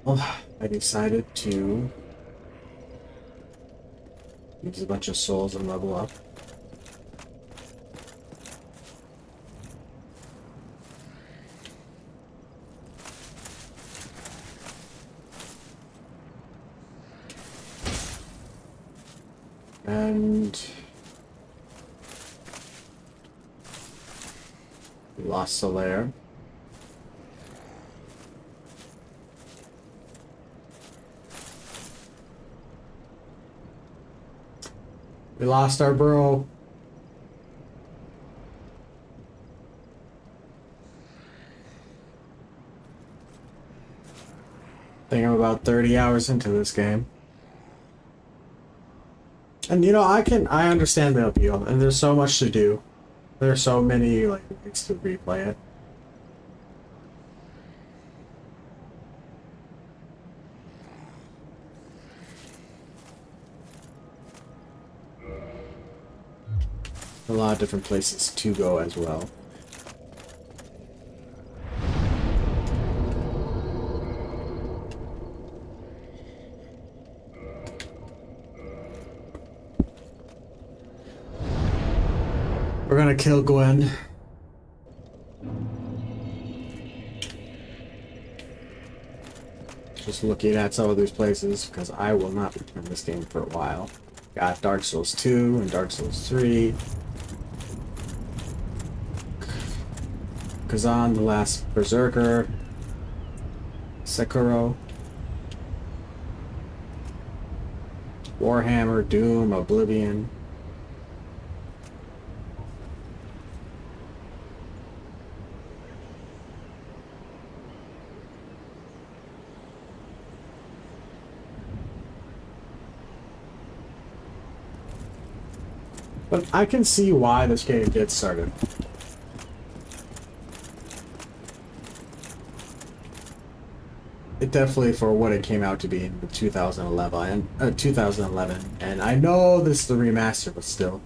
Well, I decided to use a bunch of souls and level up. And we lost Solaire. We lost our bro. I think I'm about 30 hours into this game. And you know, I understand the appeal, and there's so much to do. There's so many like ways to replay it. A lot of different places to go as well. We're gonna kill Gwyn. Just looking at some of these places, because I will not return this game for a while. Got Dark Souls 2 and Dark Souls 3. Kazan, the Last Berserker. Sekiro. Warhammer, Doom, Oblivion. But I can see why this game gets started. It definitely, for what it came out to be in 2011, and I know this is the remaster, but still.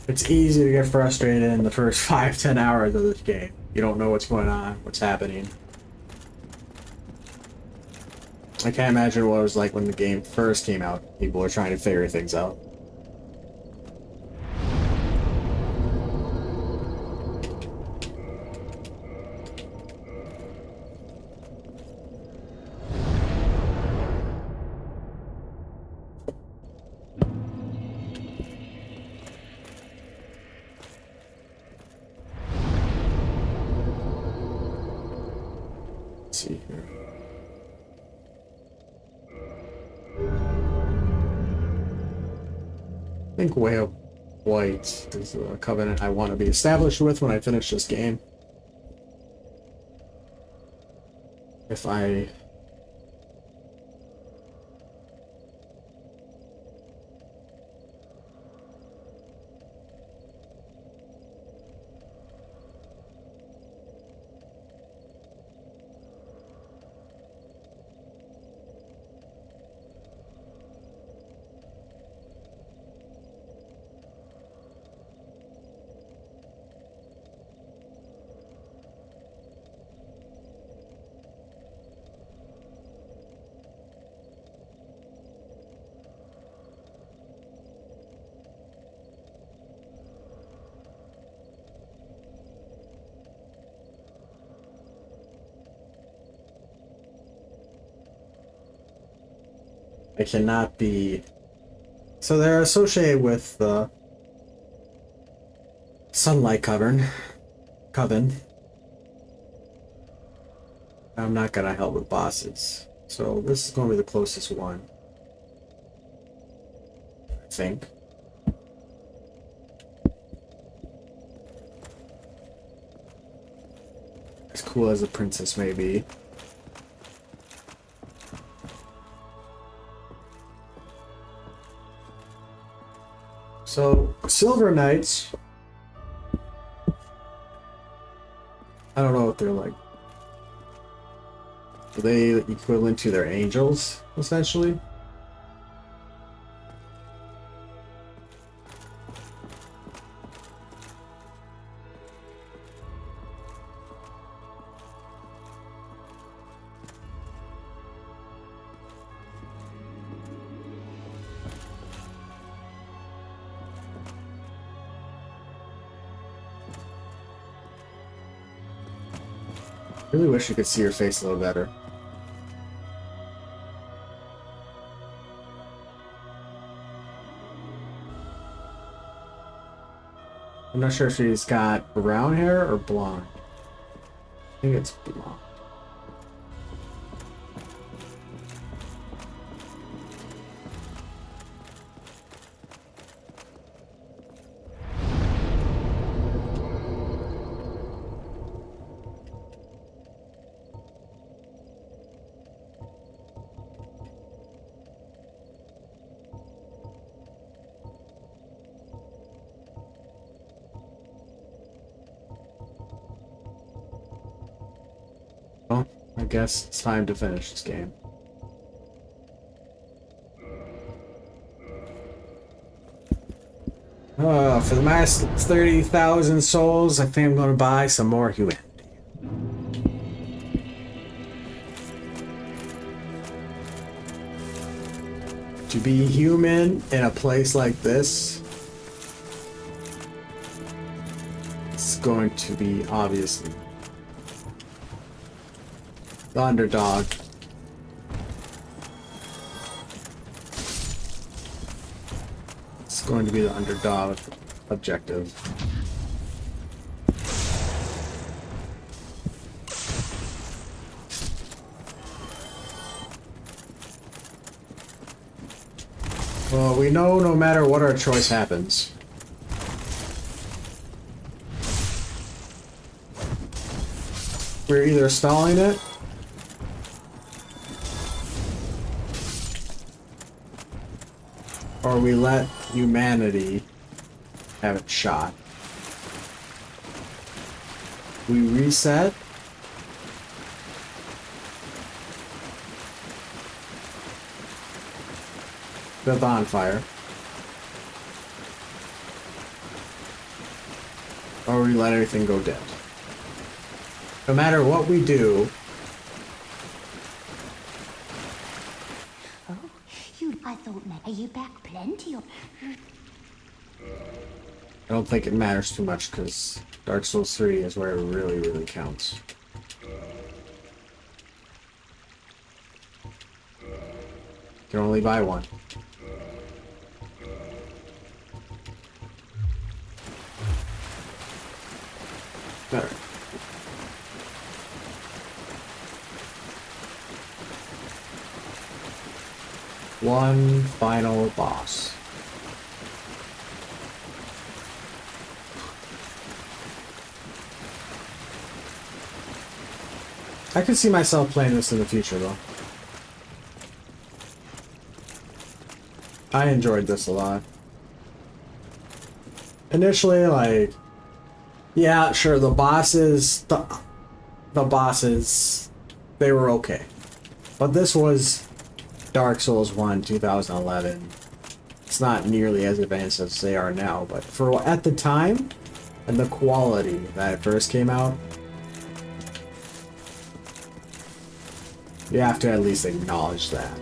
It's easy to get frustrated in the first 5-10 hours of this game. You don't know what's going on, what's happening. I can't imagine what it was like when the game first came out. People were trying to figure things out. Let's see here. I think Way of White is a covenant I want to be established with when I finish this game. If I... I cannot be... So they're associated with the Sunlight Coven. I'm not gonna help with bosses. So this is gonna be the closest one. I think. As cool as the princess may be. So, Silver Knights. I don't know what they're like. Are they equivalent to their angels, essentially? Really wish you could see your face a little better. I'm not sure if she's got brown hair or blonde. I think it's blonde. Well, I guess it's time to finish this game. For the last 30,000 souls, I think I'm going to buy some more humanity. To be human in a place like this, it's going to be obviously the underdog. It's going to be the underdog objective. Well, we know no matter what our choice happens, we're either stalling it or we let humanity have its shot. We reset. The bonfire. Or we let everything go dead. No matter what we do. Oh, I thought maybe you back plenty of... I don't think it matters too much because Dark Souls 3 is where it really, really counts. You can only buy one. Better. One final boss. I could see myself playing this in the future, though. I enjoyed this a lot. Initially, like, yeah, sure, the bosses, they were okay. But this was Dark Souls 1, 2011. It's not nearly as advanced as they are now, but for at the time, and the quality that it first came out, you have to at least acknowledge that.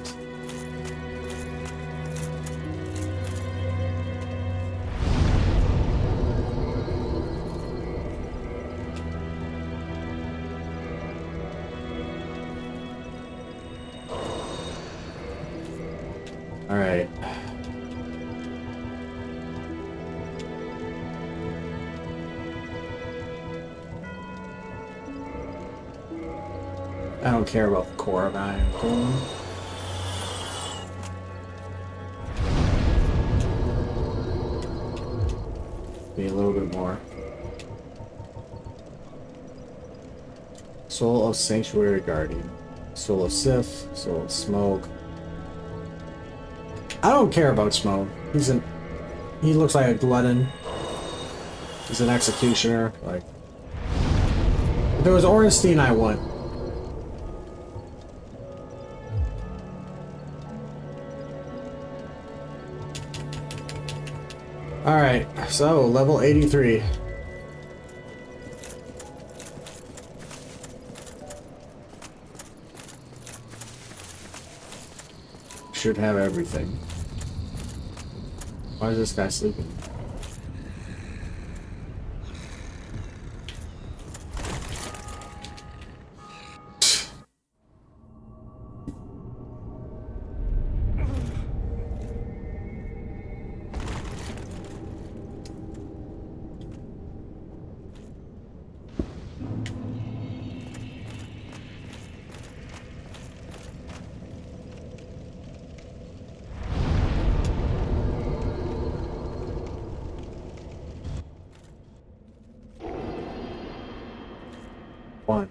Alright. I don't care about the core of I am Kiln. Be a little bit more. Soul of Sanctuary Guardian. Soul of Sif. Soul of Smoke. I don't care about Smoke. He looks like a glutton. He's an executioner. Like, if it was Ornstein, I won. Alright, so level 83. Should have everything. Why is this guy sleeping? one.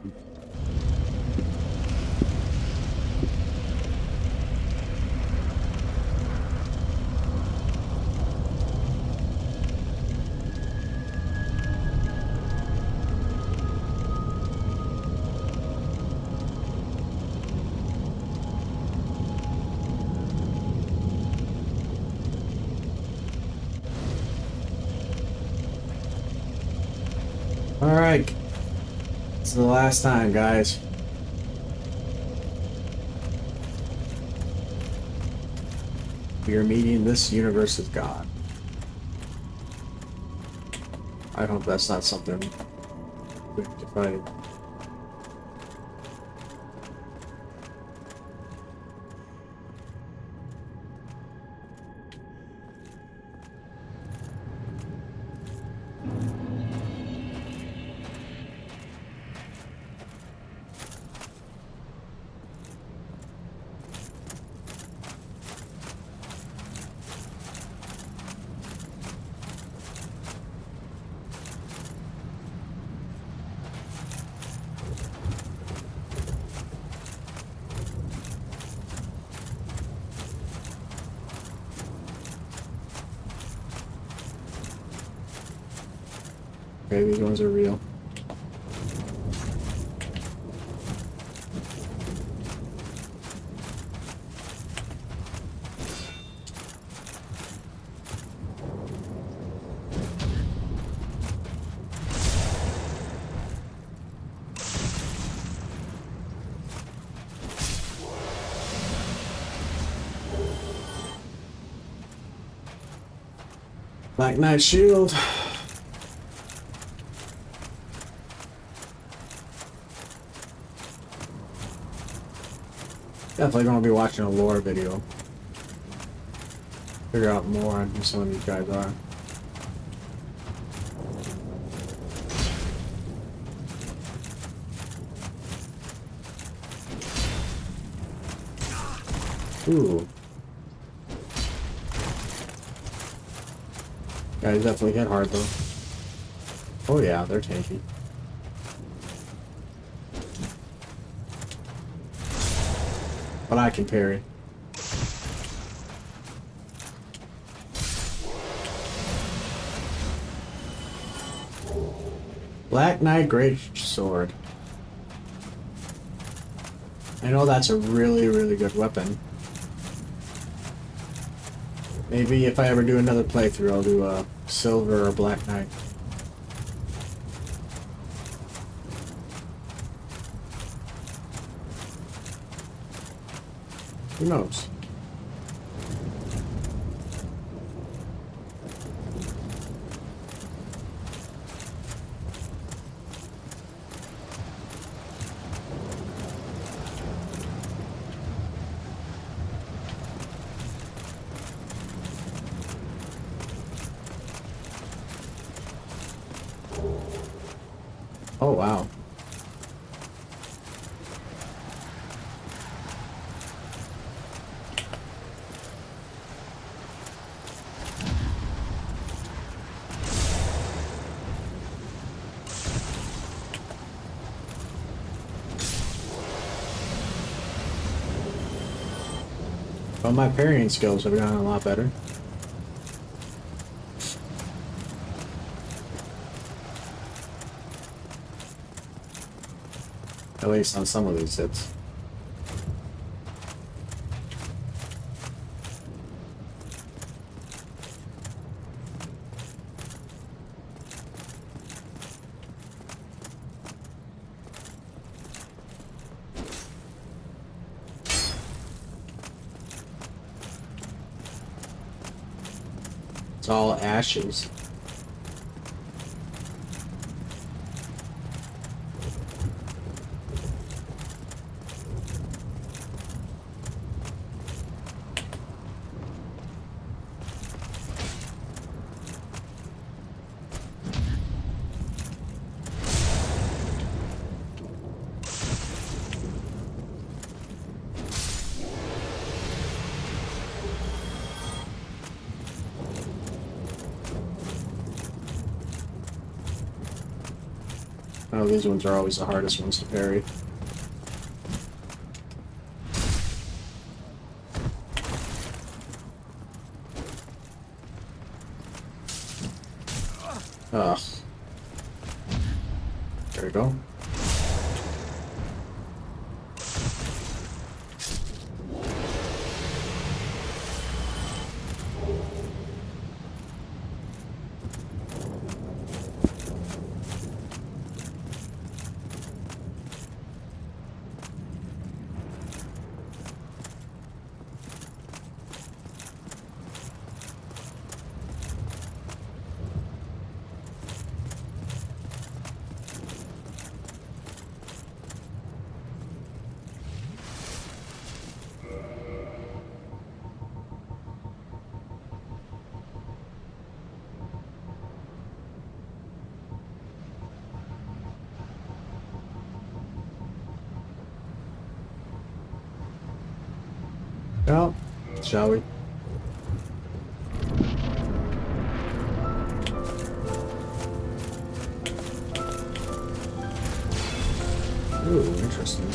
Alright. This is the last time, guys. We are meeting this universe's God. I hope that's not something we have to fight. Okay, these ones are real. Black Knight shield. Definitely gonna be watching a lore video. Figure out more on who some of these guys are. Ooh. Guys definitely hit hard though. Oh yeah, they're tanky. But I can parry. Black Knight Great Sword. I know that's a really, really good weapon. Maybe if I ever do another playthrough, I'll do a Silver or Black Knight. Who knows? Oh, wow. Well, my parrying skills have gotten a lot better. At least on some of these hits. It's all ashes. know these ones are always the hardest ones to parry. Ugh. There we go. Well, shall we? Ooh, interesting.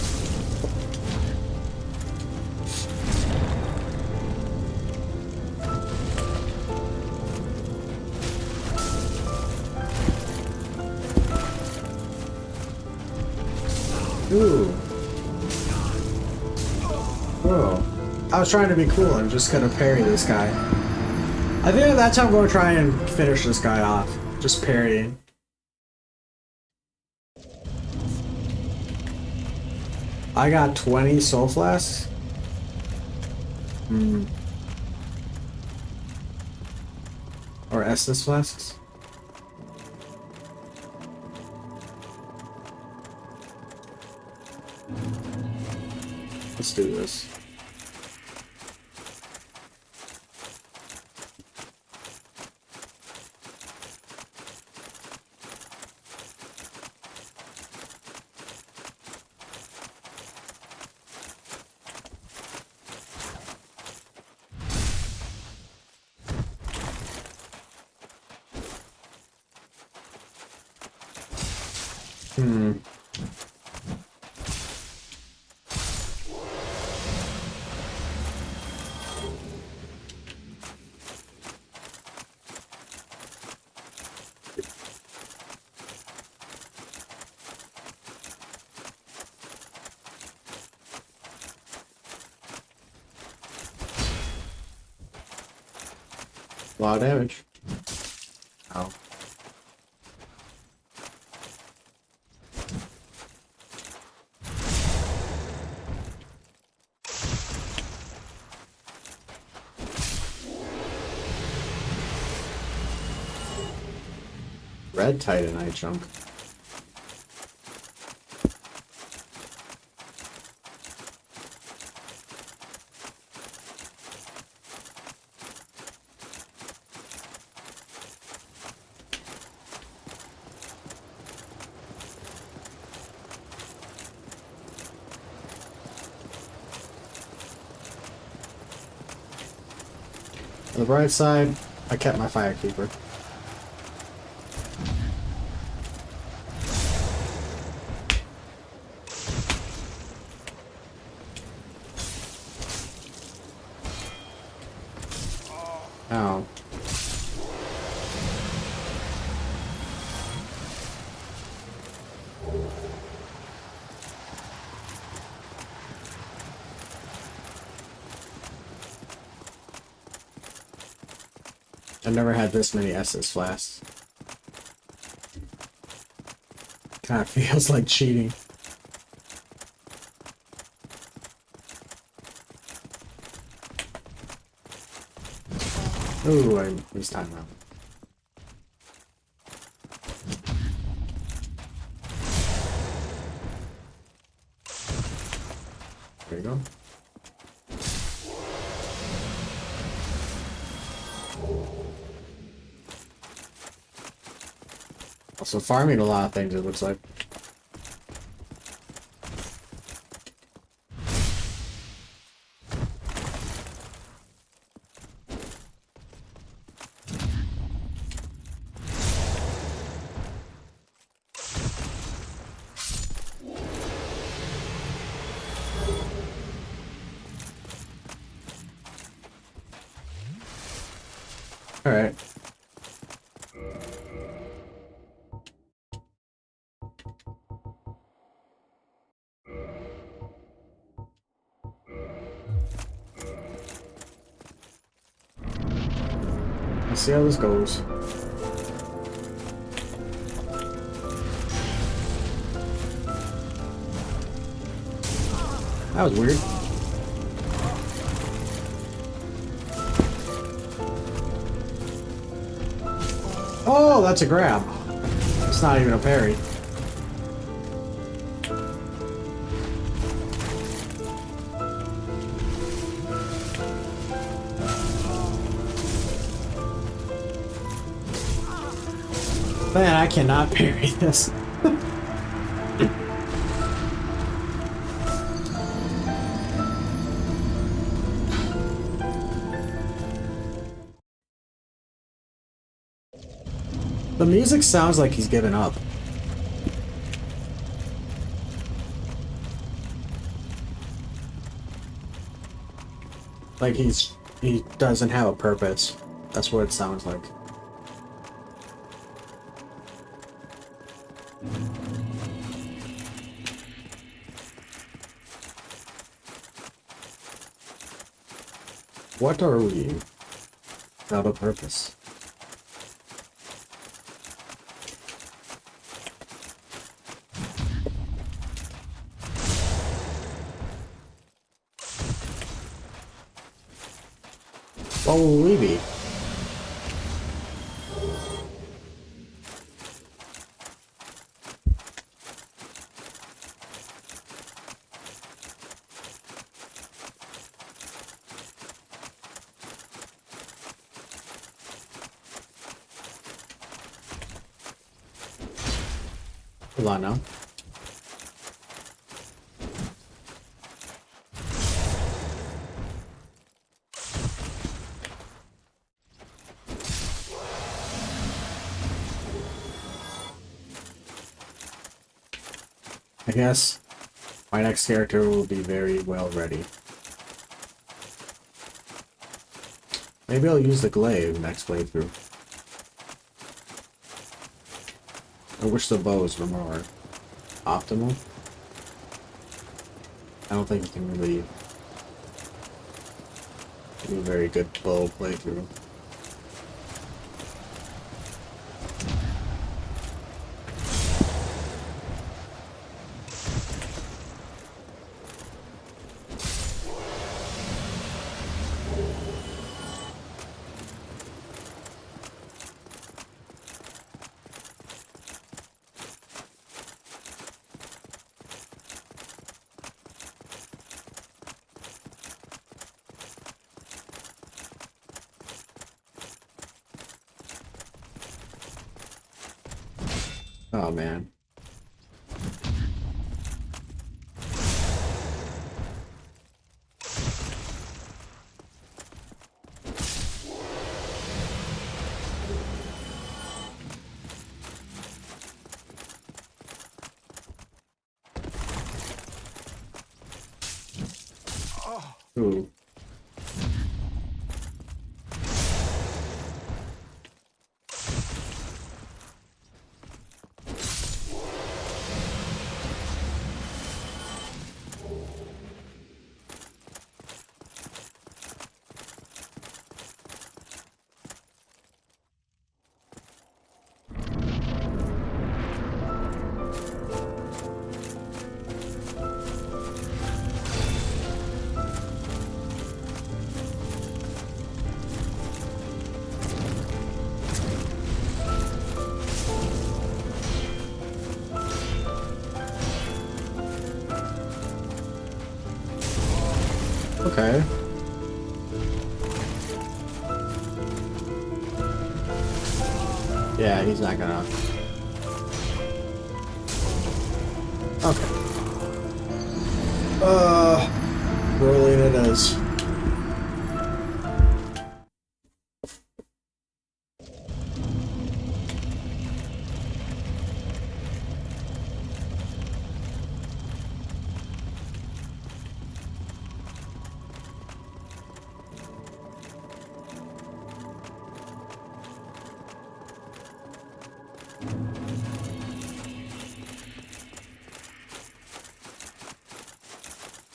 Ooh. Whoa. I was trying to be cool and just gonna parry this guy. I think that's how I'm going to try and finish this guy off. Just parrying. I got 20 soul flasks. Or Estus flasks. Let's do this. A lot of damage. Ow. Red Titanite chunk. On the bright side, I kept my Firekeeper. Ow. I've never had this many SS flasks. Kind of feels like cheating. Ooh, I missed time out. There you go. Also farming a lot of things, it looks like. Alright. Let's see how this goes. That was weird. Oh, that's a grab. It's not even a parry. Man, I cannot parry this. The music sounds like he's given up. Like he doesn't have a purpose. That's what it sounds like. What are we without a purpose? What will we be? Hold on now. I guess my next character will be very well ready. Maybe I'll use the glaive next playthrough. I wish the bows were more optimal. I don't think you can really do a very good bow playthrough. Oh man. Ooh. Okay. Yeah, he's not gonna. Okay. Rolling it is.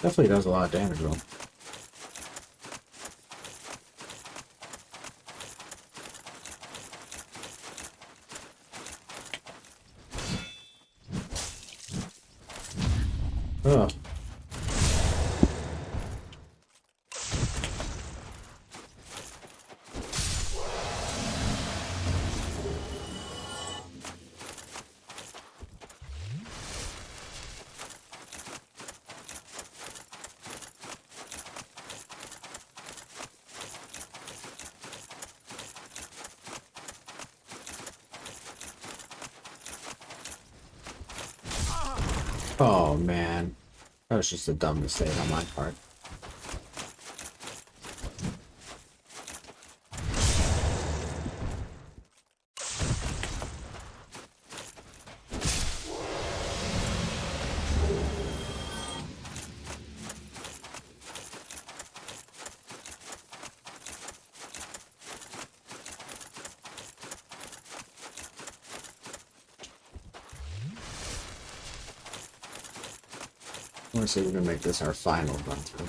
Definitely does a lot of damage though. Ugh. Oh man, that was just a dumb mistake on my part. I want to say we're gonna make this our final run through.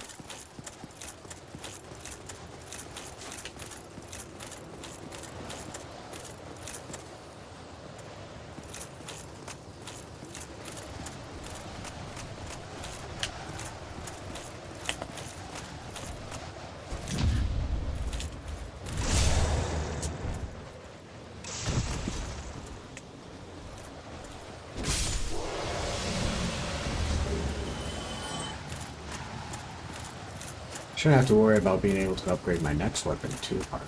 Shouldn't have to worry about being able to upgrade my next weapon too hard.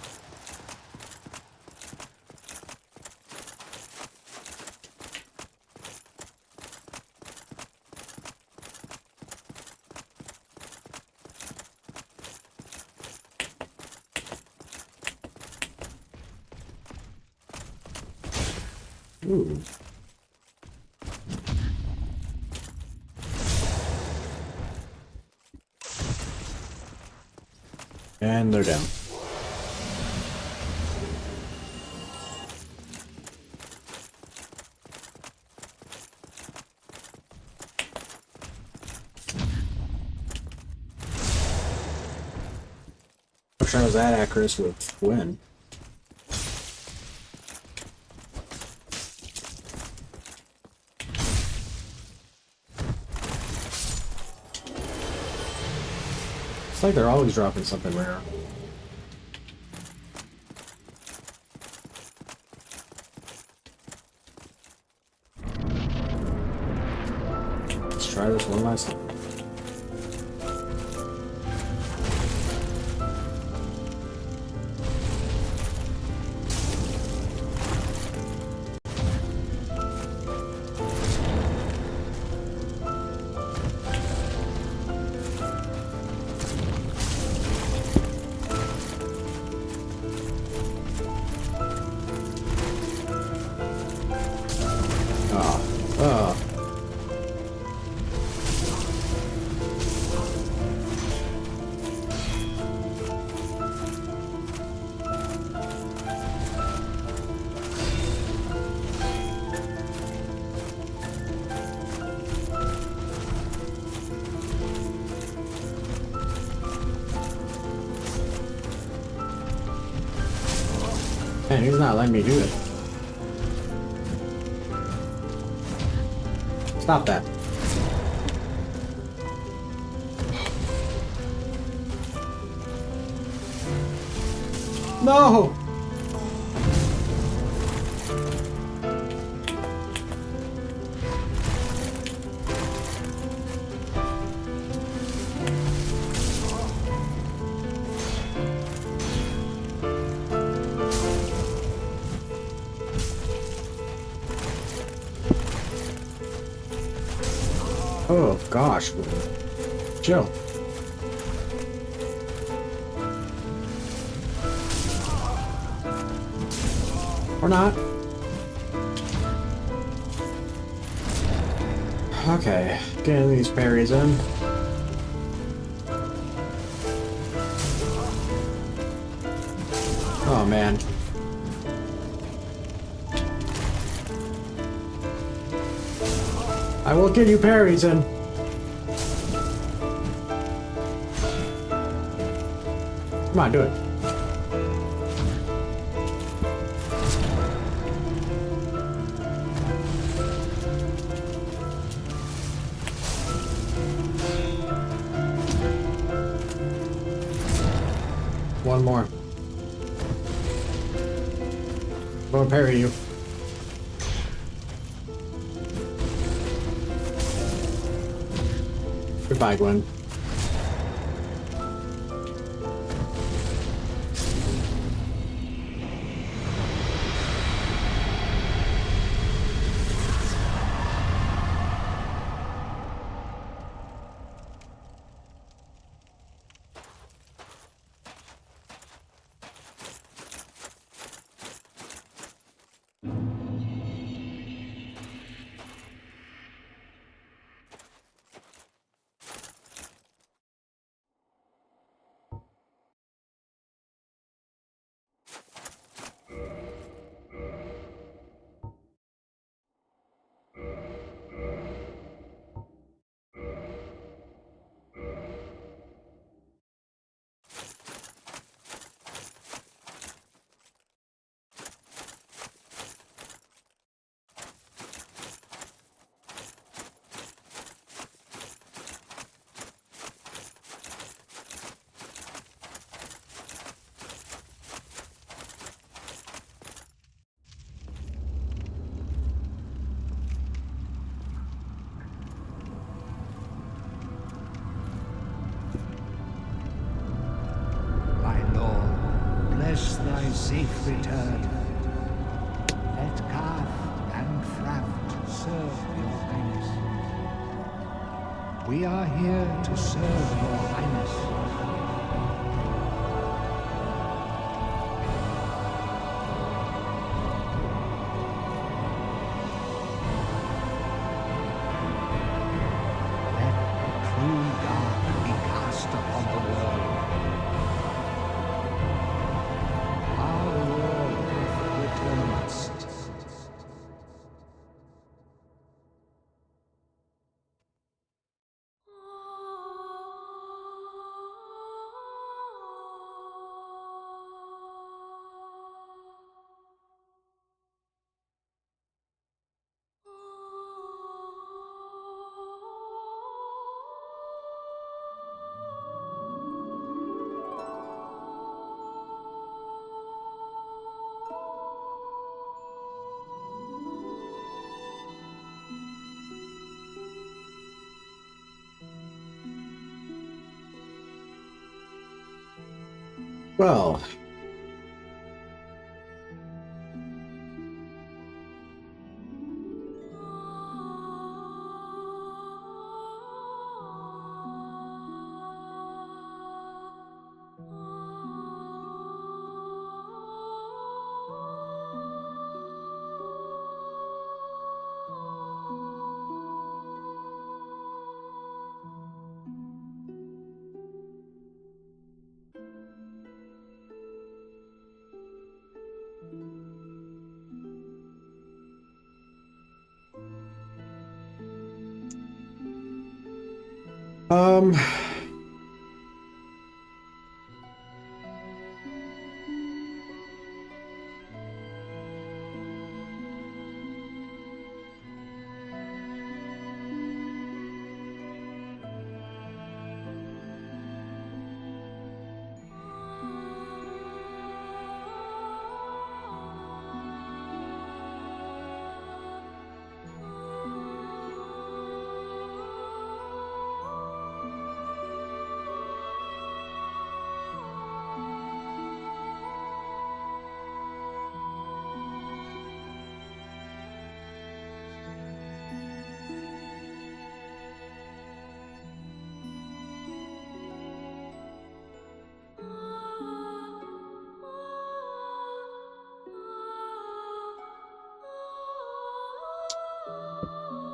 Ooh. And they're down. Wish I was that accurate with Gwyn. It's like they're always dropping something rare. Let's try this one last time. Man, he's not letting me do it. Stop that. No! Oh gosh, chill. Or not. Okay, getting these parries in. Oh man. I will get you parries in. Come on, do it. One more. I'm gonna parry you. Goodbye, Gwyn. Bless thy safe return. Let Carth and Fraft serve your highness. We are here to serve your highness. Well, um,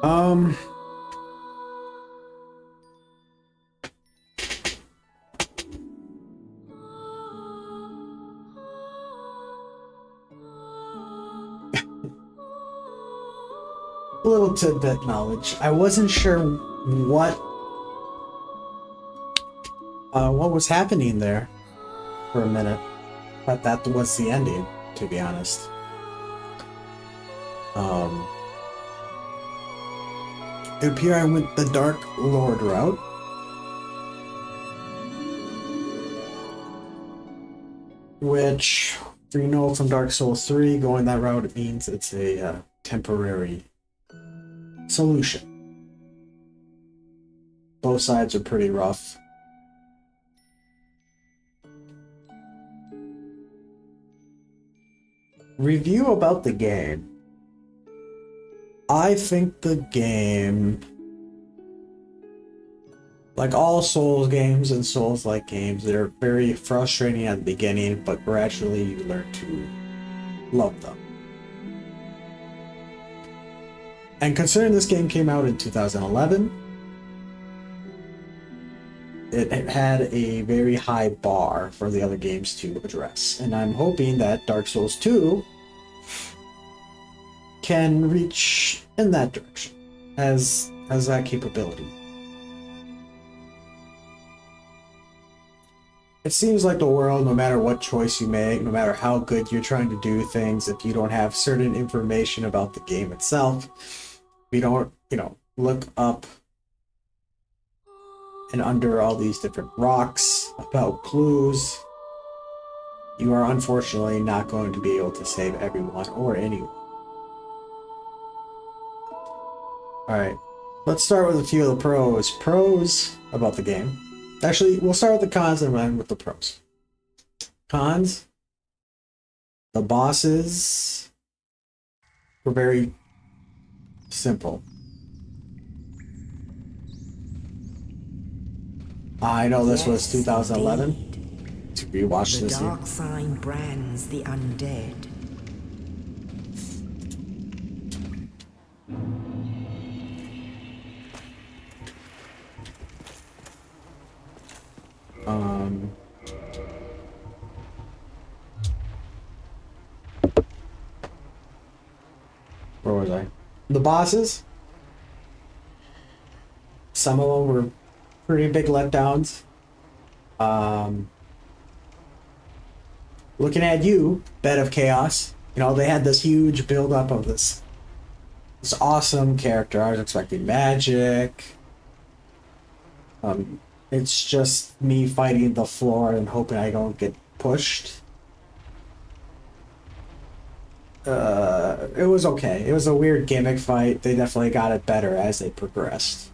um, a little tidbit knowledge. I wasn't sure what was happening there. for a minute. But that was the ending, to be honest. It appeared I went the Dark Lord route. Which, you know from Dark Souls 3, going that route, it means it's a temporary solution. Both sides are pretty rough. Review about the game. I think the game, like all Souls games and Souls-like games, they're very frustrating at the beginning, but gradually you learn to love them. And considering this game came out in 2011, it had a very high bar for the other games to address. And I'm hoping that Dark Souls 2 can reach in that direction, has that capability. It seems like the world, no matter what choice you make, no matter how good you're trying to do things, if you don't have certain information about the game itself, if you don't, look up and under all these different rocks about clues, you are unfortunately not going to be able to save everyone or anyone. Alright, let's start with a few of the pros. Pros about the game. Actually, we'll start with the cons and end with the pros. Cons. The bosses were very simple. I know this was 2011. To rewatch this The here. dark sign brands the undead. Where was I? The bosses. Some of them were pretty big letdowns. Looking at you, Bed of Chaos. They had this huge build-up of this awesome character. I was expecting magic. It's just me fighting the floor and hoping I don't get pushed. It was okay. It was a weird gimmick fight. They definitely got it better as they progressed.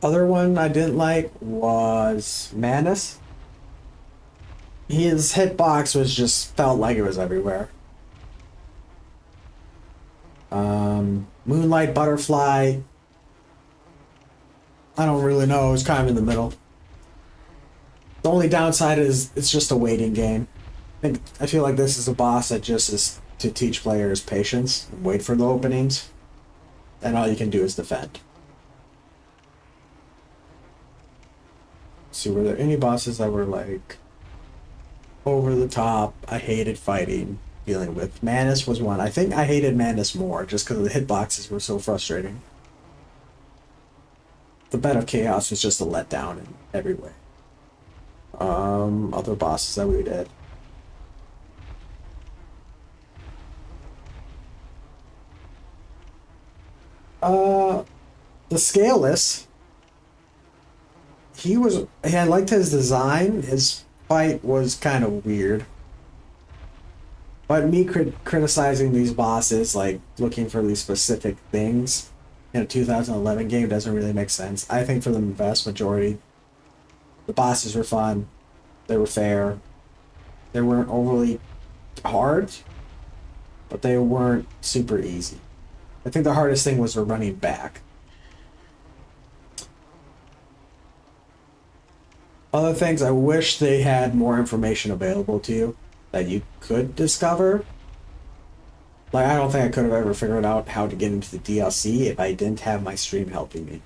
Other one I didn't like was Manus. His hitbox was just felt like it was everywhere. Moonlight Butterfly, I don't really know. It was kind of in the middle. The only downside is it's just a waiting game. I feel like this is a boss that just is to teach players patience and wait for the openings, and all you can do is defend. See, were there any bosses that were like over the top? I hated fighting, dealing with. Manus was one. I think I hated Manus more just because the hitboxes were so frustrating. The Bed of Chaos was just a letdown in every way. Other bosses that we did. The Scaleless. I liked his design. His fight was kind of weird. But me criticizing these bosses, like looking for these specific things in a 2011 game doesn't really make sense. I think for the vast majority, the bosses were fun. They were fair. They weren't overly hard, but they weren't super easy. I think the hardest thing was the running back. Other things, I wish they had more information available to you that you could discover. Like, I don't think I could have ever figured out how to get into the DLC if I didn't have my stream helping me.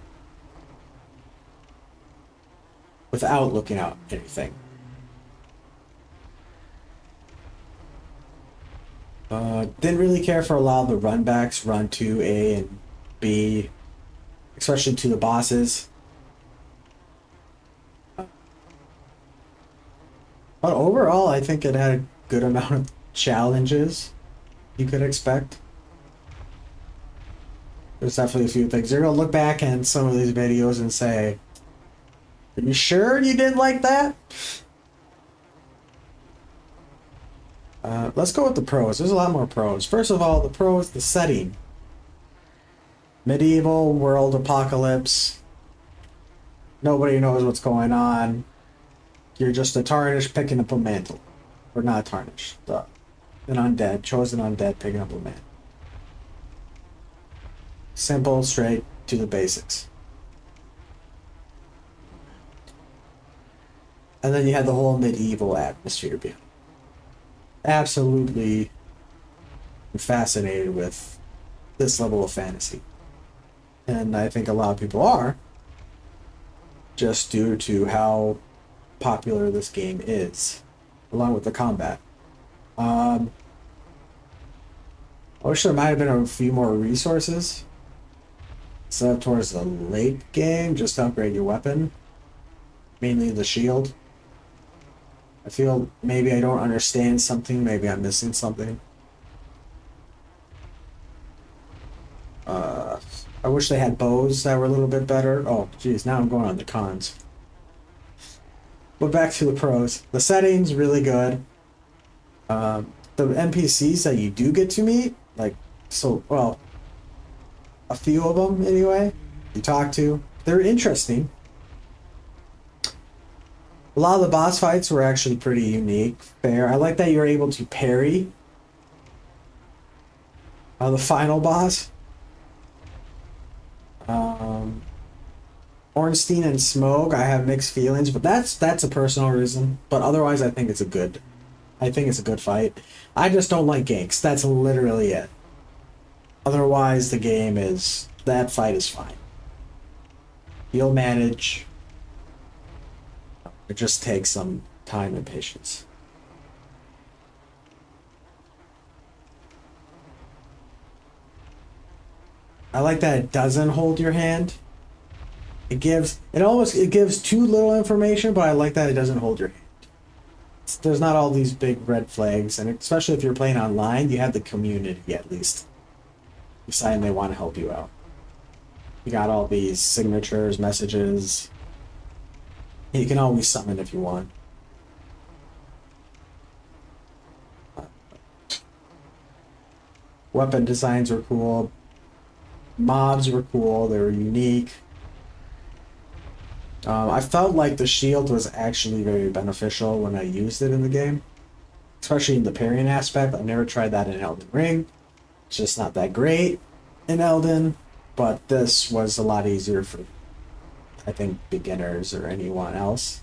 Without looking out anything. Didn't really care for a lot of the runbacks, run to A and B, especially to the bosses. But overall, I think it had a good amount of challenges you could expect. There's definitely a few things. You're gonna look back at some of these videos and say, "Are you sure you didn't like that?" Let's go with the pros. There's a lot more pros. First of all, the pros, the setting. Medieval world apocalypse. Nobody knows what's going on. You're just a tarnished picking up a mantle. Or not tarnished. An undead, chosen undead picking up a mantle. Simple, straight to the basics. And then you had the whole medieval atmosphere behind. Absolutely fascinated with this level of fantasy. And I think a lot of people are, just due to how popular this game is, along with the combat. I wish there might have been a few more resources set up towards the late game, just to upgrade your weapon. Mainly the shield. I feel maybe I don't understand something, maybe I'm missing something. I wish they had bows that were a little bit better. Oh, geez, now I'm going on the cons. But back to the pros. The setting's really good. The NPCs that you do get to meet, a few of them anyway, you talk to, they're interesting. A lot of the boss fights were actually pretty unique, fair. I like that you're able to parry the final boss. Ornstein and Smoke, I have mixed feelings, but that's a personal reason. But otherwise, I think it's a good fight. I just don't like ganks. That's literally it. Otherwise, that fight is fine. You'll manage. It just takes some time and patience. I like that it doesn't hold your hand. It gives too little information, but I like that it doesn't hold your hand. There's not all these big red flags, and especially if you're playing online, you have the community at least deciding they want to help you out. You got all these signatures, messages. You can always summon if you want. Weapon designs were cool. Mobs were cool. They were unique. I felt like the shield was actually very beneficial when I used it in the game. Especially in the parrying aspect. I've never tried that in Elden Ring. It's just not that great in Elden. But this was a lot easier for, I think, beginners or anyone else.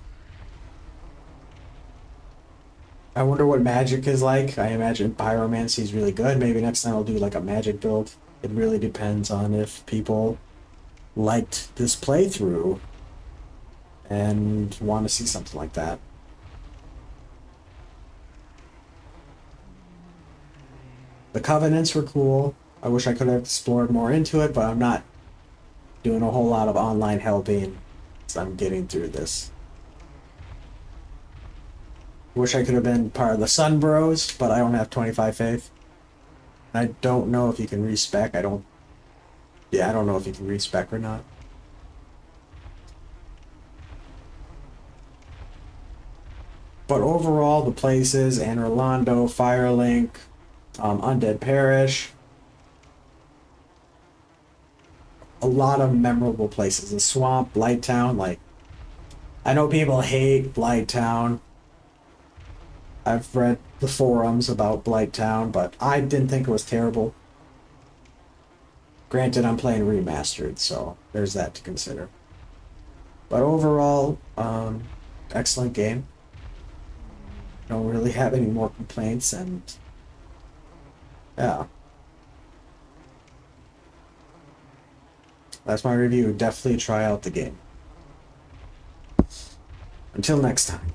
I wonder what magic is like. I imagine pyromancy is really good. Maybe next time I'll do like a magic build. It really depends on if people liked this playthrough and want to see something like that. The covenants were cool. I wish I could have explored more into it, but I'm not doing a whole lot of online helping, so I'm getting through this. Wish I could have been part of the Sun Bros, but I don't have 25 faith. I don't know if you can respec. I don't know if you can respec or not. But overall, the places, Anne Rolando, Firelink, Undead Parish, a lot of memorable places. The Swamp, Blighttown, I know people hate Blighttown. I've read the forums about Blighttown, but I didn't think it was terrible. Granted, I'm playing remastered, so there's that to consider. But overall, excellent game. Don't really have any more complaints, and yeah. That's my review. Definitely try out the game. Until next time.